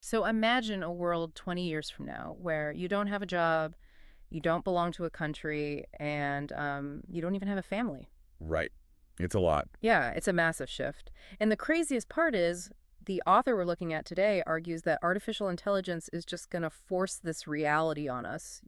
So imagine a world 20 years from now where you don't have a job, you don't belong to a country, and you don't even have a family. Right. It's a lot. Yeah, it's a massive shift. And the craziest part is the author we're looking at today argues that artificial intelligence is just going to force this reality on us,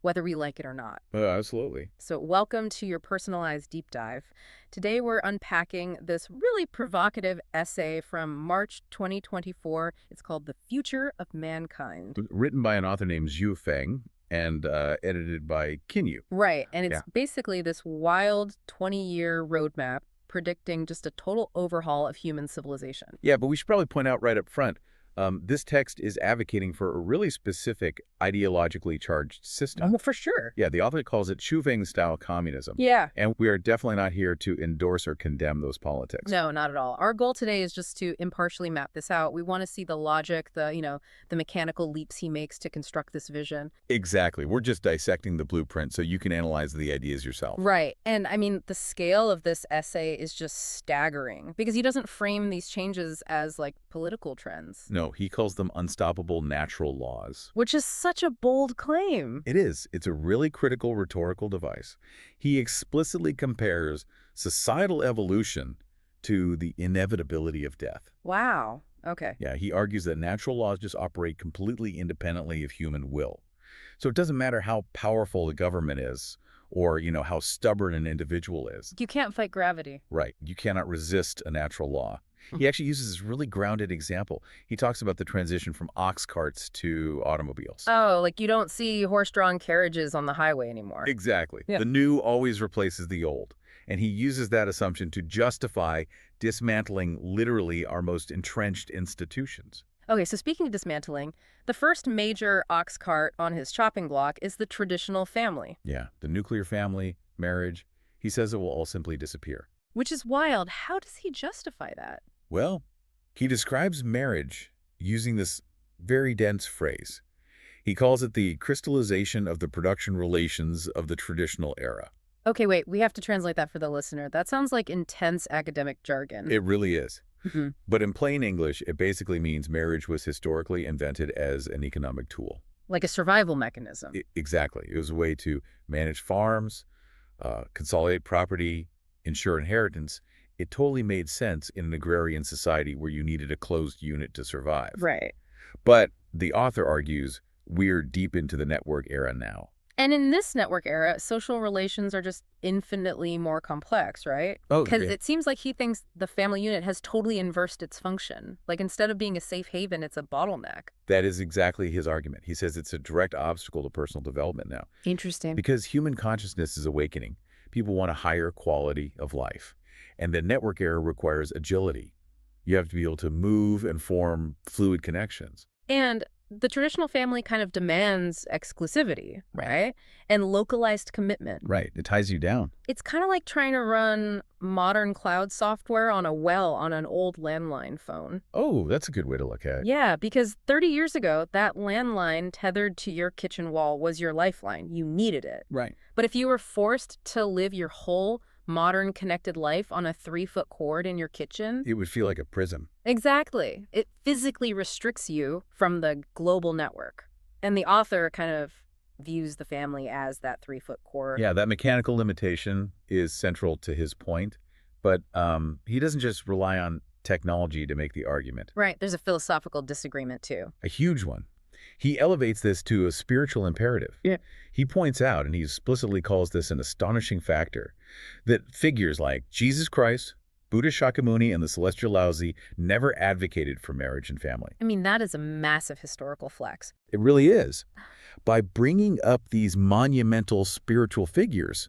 whether we like it or not. Absolutely. So, welcome to your personalized deep dive. Today, we're unpacking this really provocative essay from March 2024. It's called The Future of Mankind. Written by an author named Zhu Feng and edited by Kinyu. Right. And it's Yeah. basically this wild 20-year roadmap predicting just a total overhaul of human civilization. Yeah, but we should probably point out right up front, this text is advocating for a really specific ideologically charged system. Oh, for sure. Yeah, the author calls it Shufeng-style communism. Yeah. And we are definitely not here to endorse or condemn those politics. No, not at all. Our goal today is just to impartially map this out. We want to see the logic, the mechanical leaps he makes to construct this vision. Exactly. We're just dissecting the blueprint so you can analyze the ideas yourself. Right. And I mean, the scale of this essay is just staggering because he doesn't frame these changes as like political trends, No, he calls them unstoppable natural laws. which is such a bold claim. It is. It's a really critical rhetorical device. He explicitly compares societal evolution to the inevitability of death. Wow. Okay. Yeah, he argues that natural laws just operate completely independently of human will. So it doesn't matter how powerful the government is or, how stubborn an individual is. You can't fight gravity. Right. You cannot resist a natural law. He actually uses this really grounded example. He talks about the transition from ox carts to automobiles. Oh, like you don't see horse-drawn carriages on the highway anymore. Exactly. Yeah. The new always replaces the old. And he uses that assumption to justify dismantling literally our most entrenched institutions. Okay, so speaking of dismantling, the first major ox cart on his chopping block is the traditional family, Yeah, the nuclear family, marriage, he says it will all simply disappear. which is wild. How does he justify that? Well, he describes marriage using this very dense phrase. He calls it the crystallization of the production relations of the traditional era. Okay, wait, we have to translate that for the listener. That sounds like intense academic jargon. It really is. Mhm. But in plain English, it basically means marriage was historically invented as an economic tool. Like a survival mechanism. Exactly. It was a way to manage farms, consolidate property, ensure inheritance. It totally made sense in an agrarian society where you needed a closed unit to survive. Right. But the author argues we're deep into the network era now. And in this network era, social relations are just infinitely more complex, right? Oh, Because yeah. it seems like he thinks the family unit has totally inversed its function. Like instead of being a safe haven, it's a bottleneck. That is exactly his argument. He says it's a direct obstacle to personal development now. Interesting. Because human consciousness is awakening. People want a higher quality of life. And the network era requires agility. You have to be able to move and form fluid connections. And the traditional family kind of demands exclusivity, right? And localized commitment. Right. It ties you down. It's kind of like trying to run modern cloud software on a well on an old landline phone. Oh, that's a good way to look at it. Yeah, because 30 years ago, that landline tethered to your kitchen wall was your lifeline. You needed it. Right. But if you were forced to live your whole modern connected life on a 3-foot cord in your kitchen, It would feel like a prism. exactly. It physically restricts you from the global network. And the author kind of views the family as that 3-foot cord. Yeah, that mechanical limitation is central to his point. But he doesn't just rely on technology to make the argument. Right. There's a philosophical disagreement, too. A huge one. He elevates this to a spiritual imperative. Yeah. He points out, and he explicitly calls this an astonishing factor, that figures like Jesus Christ, Buddha Shakyamuni, and the Celestial Laozi never advocated for marriage and family. I mean, that is a massive historical flex. It really is. By bringing up these monumental spiritual figures,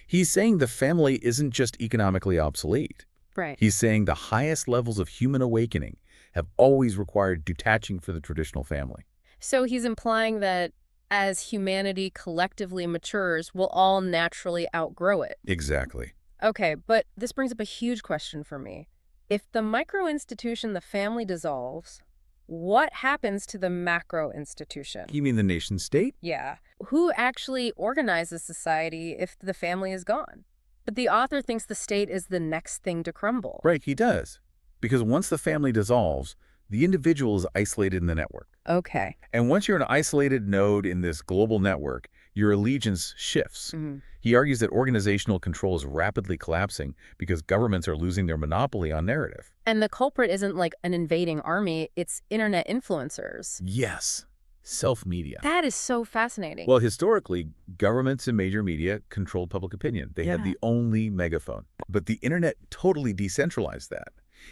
he's saying the family isn't just economically obsolete. Right. He's saying the highest levels of human awakening have always required detaching from the traditional family. So he's implying that as humanity collectively matures, we'll all naturally outgrow it. Exactly. Okay, but this brings up a huge question for me. If the micro-institution, the family, dissolves, what happens to the macro-institution? You mean the nation state? Yeah. Who actually organizes society if the family is gone? But the author thinks the state is the next thing to crumble. Right, he does. Because once the family dissolves, The individual is isolated in the network. Okay. And once you're an isolated node in this global network, your allegiance shifts. Mhm. He argues that organizational control is rapidly collapsing because governments are losing their monopoly on narrative. And the culprit isn't like an invading army, it's internet influencers. Yes, self-media. That is so fascinating. Well, historically, governments and major media controlled public opinion. They had the only megaphone. But the internet totally decentralized that.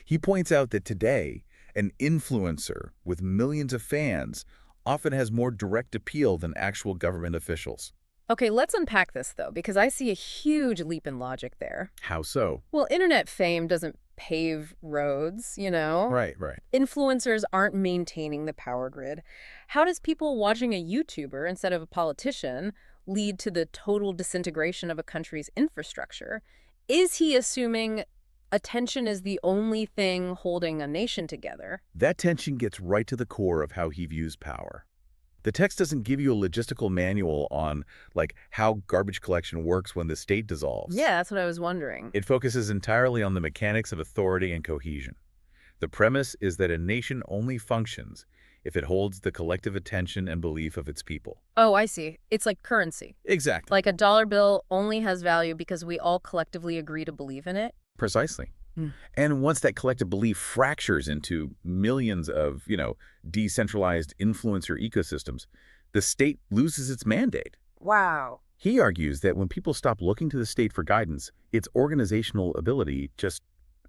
He points out that today, an influencer with millions of fans often has more direct appeal than actual government officials. Okay, let's unpack this though, because I see a huge leap in logic there. How so? Well, internet fame doesn't pave roads, you know? Right, right. Influencers aren't maintaining the power grid. How does people watching a YouTuber instead of a politician lead to the total disintegration of a country's infrastructure? Is he assuming attention is the only thing holding a nation together? That tension gets right to the core of how he views power. The text doesn't give you a logistical manual on, like, how garbage collection works when the state dissolves. Yeah, that's what I was wondering. It focuses entirely on the mechanics of authority and cohesion. The premise is that a nation only functions if it holds the collective attention and belief of its people. Oh, I see. It's like currency. Exactly. Like a dollar bill only has value because we all collectively agree to believe in it. Precisely. Hmm. And once that collective belief fractures into millions of, decentralized influencer ecosystems, the state loses its mandate. Wow. He argues that when people stop looking to the state for guidance, its organizational ability just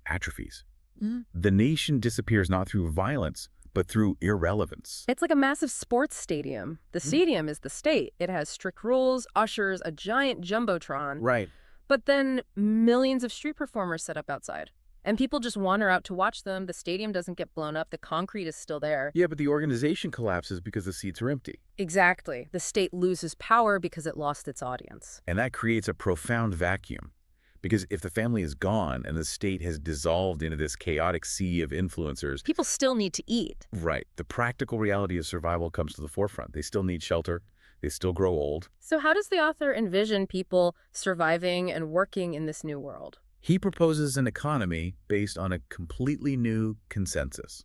atrophies. Mm. The nation disappears not through violence, but through irrelevance. It's like a massive sports stadium. The stadium is the state. It has strict rules, ushers, a giant jumbotron. Right. But then millions of street performers set up outside. And people just wander out to watch them. The stadium doesn't get blown up. The concrete is still there. Yeah, but the organization collapses because the seats are empty. Exactly. The state loses power because it lost its audience. And that creates a profound vacuum. Because if the family is gone and the state has dissolved into this chaotic sea of influencers, People still need to eat. right, the practical reality of survival comes to the forefront. They still need shelter. They still grow old. So how does the author envision people surviving and working in this new world? He proposes an economy based on a completely new consensus: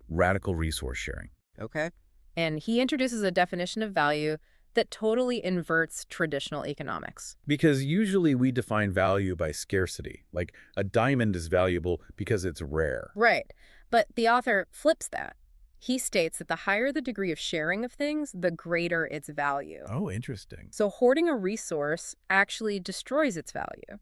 radical resource sharing. Okay. And he introduces a definition of value that totally inverts traditional economics. Because usually we define value by scarcity, like a diamond is valuable because it's rare. Right. But the author flips that. He states that the higher the degree of sharing of things, the greater its value. Oh, interesting. So hoarding a resource actually destroys its value.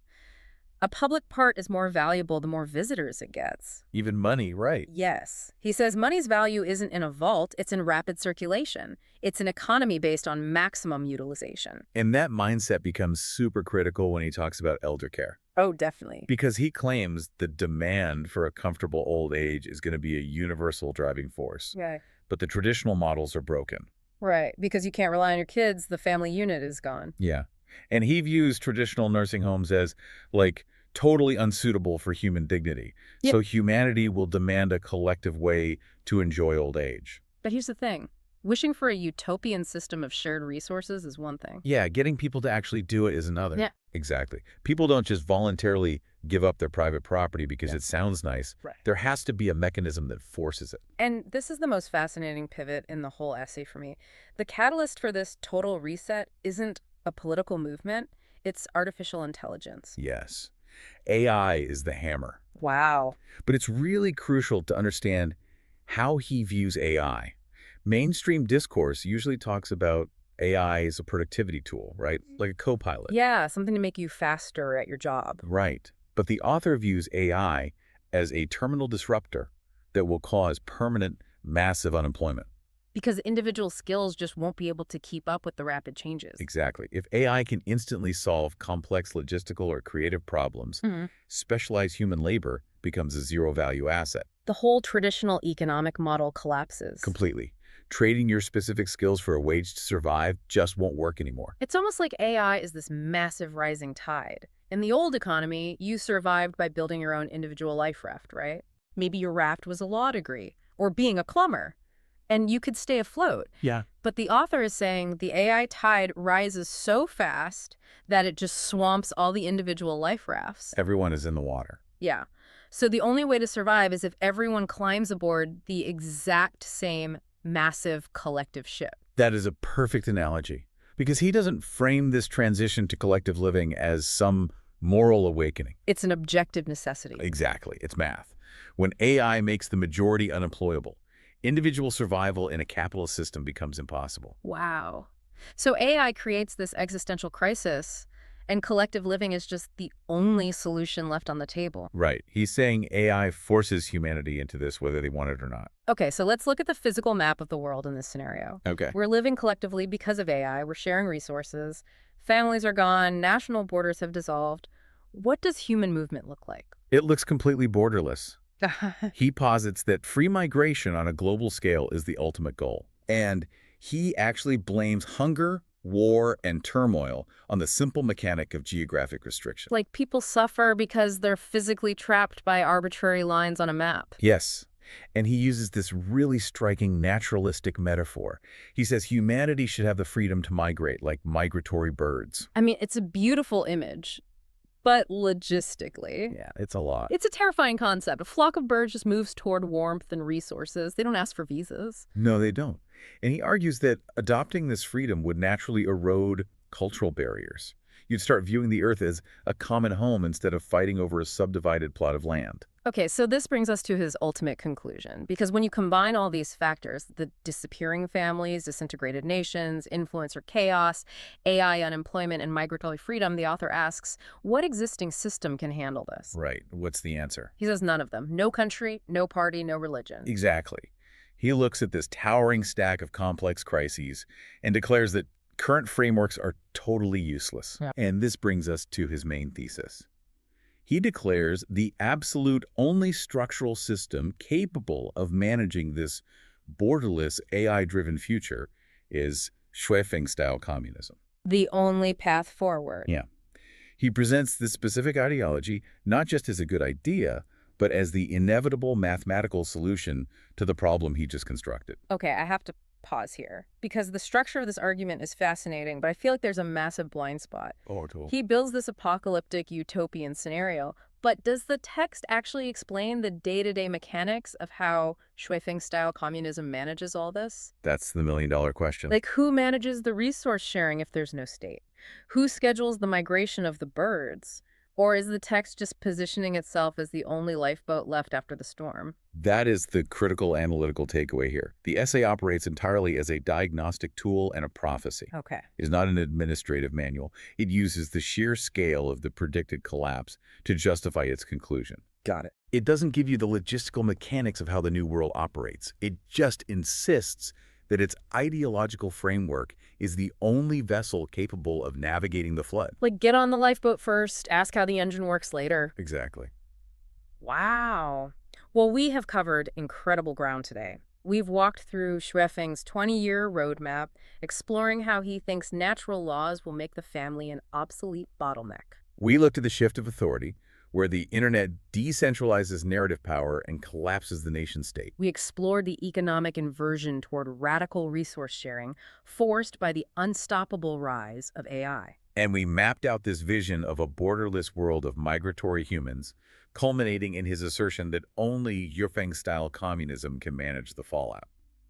A public park is more valuable the more visitors it gets. Even money, right. Yes. He says money's value isn't in a vault, it's in rapid circulation. It's an economy based on maximum utilization. And that mindset becomes super critical when he talks about elder care. Oh, definitely. Because he claims the demand for a comfortable old age is going to be a universal driving force. Yeah. But the traditional models are broken. Right. Because you can't rely on your kids, the family unit is gone. Yeah. And he views traditional nursing homes as, like, totally unsuitable for human dignity. Yep. So humanity will demand a collective way to enjoy old age. But here's the thing. Wishing for a utopian system of shared resources is one thing. Yeah, getting people to actually do it is another. Yeah. Exactly. People don't just voluntarily give up their private property because it sounds nice. Right. There has to be a mechanism that forces it. And this is the most fascinating pivot in the whole essay for me. The catalyst for this total reset isn't a political movement, it's artificial intelligence. Yes. AI is the hammer. Wow. But it's really crucial to understand how he views AI. Mainstream discourse usually talks about AI as a productivity tool, right? Like a co-pilot. Yeah, something to make you faster at your job. Right. But the author views AI as a terminal disruptor that will cause permanent, massive unemployment. Because individual skills just won't be able to keep up with the rapid changes. Exactly. If AI can instantly solve complex logistical or creative problems, specialized human labor becomes a zero-value asset. The whole traditional economic model collapses. Completely. Trading your specific skills for a wage to survive just won't work anymore. It's almost like AI is this massive rising tide. In the old economy, you survived by building your own individual life raft, right? Maybe your raft was a law degree or being a plumber, and you could stay afloat. Yeah. But the author is saying the AI tide rises so fast that it just swamps all the individual life rafts. Everyone is in the water. Yeah. So the only way to survive is if everyone climbs aboard the exact same massive collective ship. That is a perfect analogy, because he doesn't frame this transition to collective living as some moral awakening. It's an objective necessity. Exactly. It's math. When AI makes the majority unemployable, individual survival in a capitalist system becomes impossible. Wow. So AI creates this existential crisis, and collective living is just the only solution left on the table. Right. He's saying AI forces humanity into this whether they want it or not. Okay, so let's look at the physical map of the world in this scenario. Okay. We're living collectively because of AI. We're sharing resources. Families are gone. National borders have dissolved. What does human movement look like? It looks completely borderless. He posits that free migration on a global scale is the ultimate goal. And he actually blames hunger, war, and turmoil on the simple mechanic of geographic restriction. Like people suffer because they're physically trapped by arbitrary lines on a map. Yes. And he uses this really striking naturalistic metaphor. He says humanity should have the freedom to migrate like migratory birds. I mean, it's a beautiful image, but logistically, Yeah, it's a lot. it's a terrifying concept. A flock of birds just moves toward warmth and resources. They don't ask for visas. No, they don't. And he argues that adopting this freedom would naturally erode cultural barriers. You'd start viewing the Earth as a common home instead of fighting over a subdivided plot of land. Okay, so this brings us to his ultimate conclusion, because when you combine all these factors, the disappearing families, disintegrated nations, influencer chaos, AI unemployment, and migratory freedom, the author asks, what existing system can handle this? Right. What's the answer? He says none of them. No country, no party, no religion. Exactly. He looks at this towering stack of complex crises and declares that current frameworks are totally useless. Yeah. And this brings us to his main thesis. He declares the absolute only structural system capable of managing this borderless AI-driven future is Shuifeng-style communism. The only path forward. Yeah. He presents this specific ideology not just as a good idea, but as the inevitable mathematical solution to the problem he just constructed. Okay, I have to pause here, because the structure of this argument is fascinating, but I feel like there's a massive blind spot. He builds this apocalyptic utopian scenario, but does the text actually explain the day-to-day mechanics of how Shuifeng-style communism manages all this? That's the million-dollar question. Like, who manages the resource sharing if there's no state? Who schedules the migration of the birds? Or is the text just positioning itself as the only lifeboat left after the storm? That is the critical analytical takeaway here. The essay operates entirely as a diagnostic tool and a prophecy. Okay. It is not an administrative manual. It uses the sheer scale of the predicted collapse to justify its conclusion. Got it. It doesn't give you the logistical mechanics of how the new world operates. It just insists that its ideological framework is the only vessel capable of navigating the flood. Like, get on the lifeboat first, ask how the engine works later. Exactly. Wow. Well, we have covered incredible ground today. We've walked through Shuifeng's 20-year roadmap, exploring how he thinks natural laws will make the family an obsolete bottleneck. We looked at the shift of authority, where the internet decentralizes narrative power and collapses the nation state. We explored the economic inversion toward radical resource sharing, forced by the unstoppable rise of AI. And we mapped out this vision of a borderless world of migratory humans, culminating in his assertion that only Yurfeng-style communism can manage the fallout.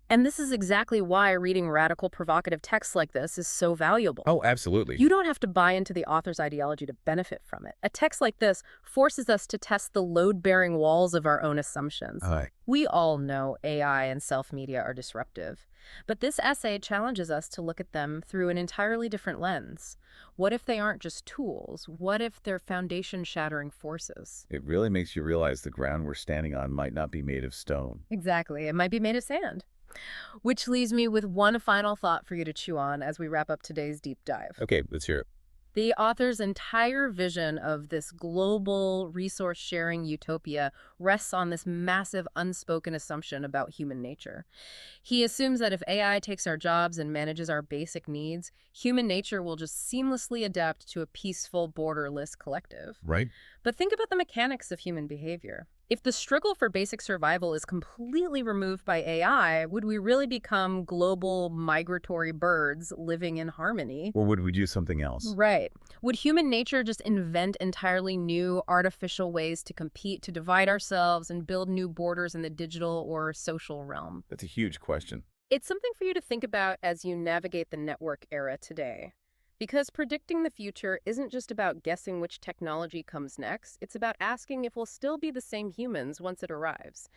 And this is exactly why reading radical, provocative texts like this is so valuable. Oh, absolutely. You don't have to buy into the author's ideology to benefit from it. A text like this forces us to test the load-bearing walls of our own assumptions. We all know AI and self-media are disruptive, but this essay challenges us to look at them through an entirely different lens. What if they aren't just tools? What if they're foundation-shattering forces? It really makes you realize the ground we're standing on might not be made of stone. Exactly. It might be made of sand. Which leaves me with one final thought for you to chew on as we wrap up today's deep dive. Okay, let's hear it. The author's entire vision of this global resource-sharing utopia rests on this massive unspoken assumption about human nature. He assumes that if AI takes our jobs and manages our basic needs, human nature will just seamlessly adapt to a peaceful, borderless collective. Right? But think about the mechanics of human behavior. If the struggle for basic survival is completely removed by AI, would we really become global migratory birds living in harmony? Or would we do something else? Right. Would human nature just invent entirely new artificial ways to compete, to divide ourselves, and build new borders in the digital or social realm? That's a huge question. It's something for you to think about as you navigate the network era today. Because predicting the future isn't just about guessing which technology comes next, it's about asking if we'll still be the same humans once it arrives.